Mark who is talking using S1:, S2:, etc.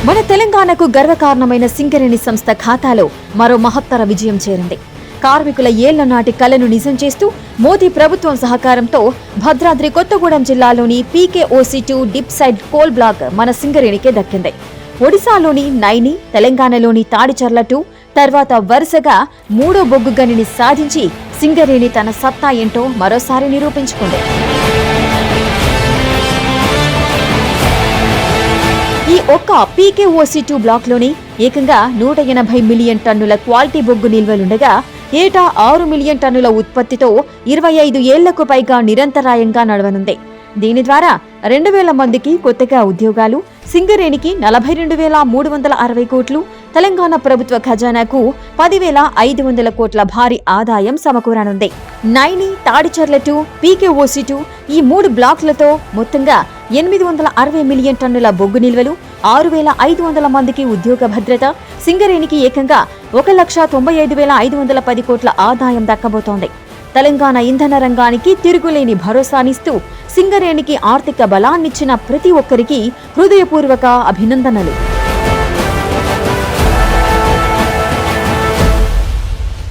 S1: మన తెలంగాణకు గర్వకారణమైన సింగరేణి సంస్థ ఖాతాలో మరో మహత్తర విజయం చేరింది. కార్మికుల ఏళ్ల నాటి కలను నిజం చేస్తూ మోదీ ప్రభుత్వం సహకారంతో భద్రాద్రి కొత్తగూడెం జిల్లాలోని PKOC2 dip side coal block మన సింగరేణికే దక్కింది. ఒడిశాలోని నైని, తెలంగాణలోని తాడిచర్ల 2 తర్వాత వరుసగా 3వ బొగ్గు గనిని సాధించి సింగరేణి తన సత్తా ఏంటో మరోసారి నిరూపించుకుంది. ఈ ఒక్క PKOC2 బ్లాక్లోని ఏకంగా 180 మిలియన్ టన్నుల క్వాలిటీ బొగ్గు నిల్వలుండగా ఏటా 6 మిలియన్ టన్నుల ఉత్పత్తితో 25 ఏళ్లకు పైగా నిరంతరాయంగా నడవనుంది. దీని ద్వారా 2,000 మందికి కొత్తగా ఉద్యోగాలు, సింగరేణికి 42,360 కోట్లు, తెలంగాణ ప్రభుత్వ ఖజానాకు 10,500 కోట్ల భారీ ఆదాయం సమకూరనుంది. నైని, తాడిచర్ల 2, PKOC2 ఈ 3 బ్లాక్లతో మొత్తంగా 860 మిలియన్ టన్నుల బొగ్గు నిల్వలు, 6,500 మందికి ఉద్యోగ భద్రత, సింగరేణికి ఏకంగా 1,95,510 కోట్ల ఆదాయం దక్కబోతోంది. తెలంగాణ ఇంధన రంగానికి తిరుగులేని భరోసానిస్తూ సింగరేణికి ఆర్థిక బలాన్నిచ్చిన ప్రతి ఒక్కరికి హృదయపూర్వక అభినందనలు.